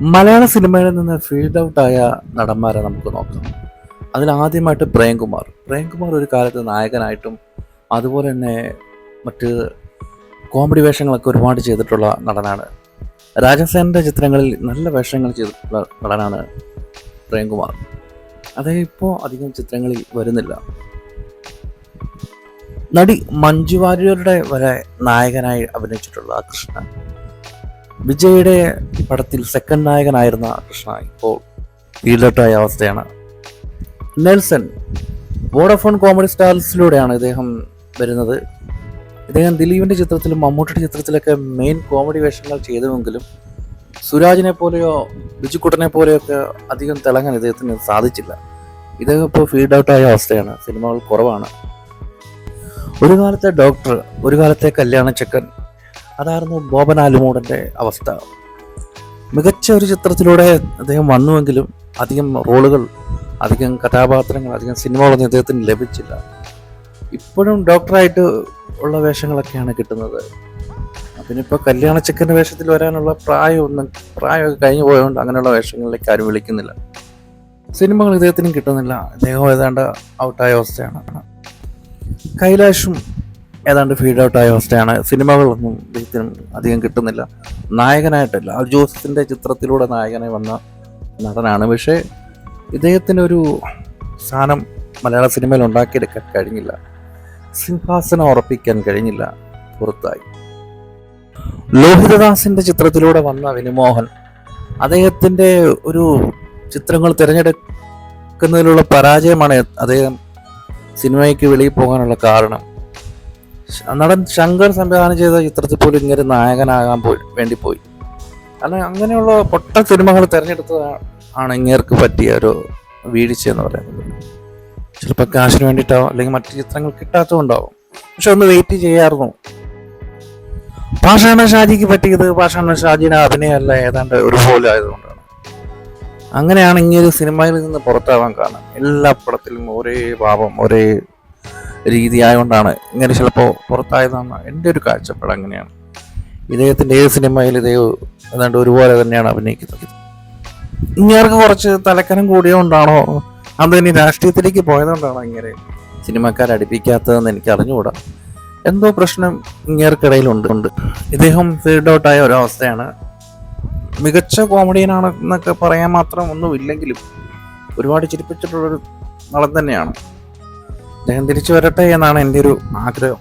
മലയാള സിനിമയിൽ നിന്ന് ഫീൽഡ് ഔട്ടായ നടന്മാരെ നമുക്ക് നോക്കാം. അതിലാദ്യമായിട്ട് പ്രേംകുമാർ ഒരു കാലത്ത് നായകനായിട്ടും അതുപോലെ തന്നെ മറ്റ് കോമഡി വേഷങ്ങളൊക്കെ ഒരുപാട് ചെയ്തിട്ടുള്ള നടനാണ്. രാജസേനൻ്റെ ചിത്രങ്ങളിൽ നല്ല വേഷങ്ങൾ ചെയ്തിട്ടുള്ള നടനാണ് പ്രേംകുമാർ. അദ്ദേഹം ഇപ്പോൾ അധികം ചിത്രങ്ങളിൽ വരുന്നില്ല. നടി മഞ്ജു വാര്യരുടെ വരെ നായകനായി അഭിനയിച്ചിട്ടുള്ള കൃഷ്ണ, വിജയുടെ പടത്തിൽ സെക്കൻഡ് നായകനായിരുന്ന കൃഷ്ണ ഇപ്പോൾ ഫീൽഡൗട്ടായ അവസ്ഥയാണ്. നെൽസൺ വോഡഫോൺ കോമഡി സ്റ്റാർസിലൂടെയാണ് ഇദ്ദേഹം വരുന്നത്. ഇദ്ദേഹം ദിലീപിൻ്റെ ചിത്രത്തിലും മമ്മൂട്ടിയുടെ ചിത്രത്തിലൊക്കെ മെയിൻ കോമഡി വേഷങ്ങൾ ചെയ്തുവെങ്കിലും സുരാജിനെ പോലെയോ ബിജുക്കുട്ടനെ പോലെയൊക്കെ അധികം തിളങ്ങാൻ ഇദ്ദേഹത്തിന് സാധിച്ചില്ല. ഇദ്ദേഹം ഇപ്പോൾ ഫീൽഡൗട്ടായ അവസ്ഥയാണ്. സിനിമകൾ കുറവാണ്. ഒരു കാലത്തെ ഡോക്ടർ, ഒരു കാലത്തെ കല്യാണ ചെക്കൻ, അതായിരുന്നു ബോബൻ ആലുമൂടൻ്റെ അവസ്ഥ. മികച്ച ഒരു ചിത്രത്തിലൂടെ അദ്ദേഹം വന്നുവെങ്കിലും അധികം റോളുകൾ, അധികം കഥാപാത്രങ്ങൾ, അധികം സിനിമകളൊന്നും അദ്ദേഹത്തിന് ലഭിച്ചില്ല. ഇപ്പോഴും ഡോക്ടറായിട്ട് ഉള്ള വേഷങ്ങളൊക്കെയാണ് കിട്ടുന്നത്. അതിനിപ്പോൾ കല്യാണ ചെക്കൻ്റെ വേഷത്തിൽ വരാനുള്ള പ്രായമൊക്കെ കഴിഞ്ഞു പോയതുകൊണ്ട് അങ്ങനെയുള്ള വേഷങ്ങളിലേക്ക് ആരും വിളിക്കുന്നില്ല. സിനിമകൾ ഇദ്ദേഹത്തിനും കിട്ടുന്നില്ല. അദ്ദേഹം ഏതാണ്ട് ഔട്ടായ അവസ്ഥയാണ്. കൈലാഷും ഏതാണ്ട് ഫീൽഡ് ഔട്ടായ അവസ്ഥയാണ്. സിനിമകളൊന്നും ഇദ്ദേഹത്തിനും അധികം കിട്ടുന്നില്ല. നായകനായിട്ടല്ല, ജോസഫിൻ്റെ ചിത്രത്തിലൂടെ നായകനായി വന്ന നടനാണ്. പക്ഷേ ഇദ്ദേഹത്തിനൊരു സ്ഥാനം മലയാള സിനിമയിൽ ഉണ്ടാക്കിയെടുക്കാൻ കഴിഞ്ഞില്ല. സിംഹാസനം ഉറപ്പിക്കാൻ കഴിഞ്ഞില്ല, പുറത്തായി. ലോഹിതദാസിൻ്റെ ചിത്രത്തിലൂടെ വന്ന വിനുമോഹൻ, അദ്ദേഹത്തിൻ്റെ ഒരു ചിത്രങ്ങൾ തിരഞ്ഞെടുക്കുന്നതിലുള്ള പരാജയമാണ് അദ്ദേഹം സിനിമയ്ക്ക് വെളിയിൽ പോകാനുള്ള കാരണം. നടൻ ശങ്കർ സംവിധാനം ചെയ്ത ചിത്രത്തിൽ പോലും ഇങ്ങനെ നായകനാകാൻ വേണ്ടിപ്പോയി. കാരണം അങ്ങനെയുള്ള പൊട്ട സിനിമകൾ തിരഞ്ഞെടുത്തതാണ് ഇങ്ങേർക്ക് പറ്റിയ ഒരു വീഴ്ച എന്ന് പറയുന്നത്. ചിലപ്പോൾ കാശിന് വേണ്ടിയിട്ടാവും, അല്ലെങ്കിൽ മറ്റു ചിത്രങ്ങൾ കിട്ടാത്തതുകൊണ്ടാവും. പക്ഷെ ഒന്ന് വെയിറ്റ് ചെയ്യാമായിരുന്നു. പാഷാണ ഷാജിക്ക് പറ്റിയത് പാഷാണ ഷാജിയുടെ അഭിനയമല്ല, ഏതാണ്ട് ഒരുപോലെ ആയതുകൊണ്ടാണ്. അങ്ങനെയാണ് ഇങ്ങനൊരു സിനിമയിൽ നിന്ന് പുറത്താവാൻ കാരണം. എല്ലാ പടത്തിലും ഒരേ ഭാവം, ഒരേ രീതി ആയതുകൊണ്ടാണ് ഇങ്ങനെ ചിലപ്പോൾ പുറത്തായതാണ് എൻ്റെ ഒരു കാഴ്ചപ്പാട്. അങ്ങനെയാണ്. ഇദ്ദേഹത്തിൻ്റെ ഏത് സിനിമയിൽ ഇദ്ദേഹം ഏതാണ്ട് ഒരുപോലെ തന്നെയാണ് അഭിനയിക്കുന്നത്. ഇങ്ങേർക്ക് കുറച്ച് തലക്കനം കൂടിയതുകൊണ്ടാണോ അത് ഇനി രാഷ്ട്രീയത്തിലേക്ക് പോയതുകൊണ്ടാണോ ഇങ്ങനെ സിനിമക്കാരെ അടുപ്പിക്കാത്തതെന്ന് എനിക്ക് അറിഞ്ഞുകൂടാ. എന്തോ പ്രശ്നം ഇങ്ങേർക്കിടയിലുണ്ട്. ഇദ്ദേഹം ഫീൽഡ് ഔട്ടായ ഒരവസ്ഥയാണ്. മികച്ച കോമഡിയനാണ് എന്നൊക്കെ പറയാൻ മാത്രം ഒന്നും ഇല്ലെങ്കിലും ഒരുപാട് ചിരിപ്പിച്ചിട്ടുള്ളൊരു നടൻ തന്നെയാണ്. അദ്ദേഹം തിരിച്ചു വരട്ടെ എന്നാണ് എൻ്റെ ഒരു ആഗ്രഹം.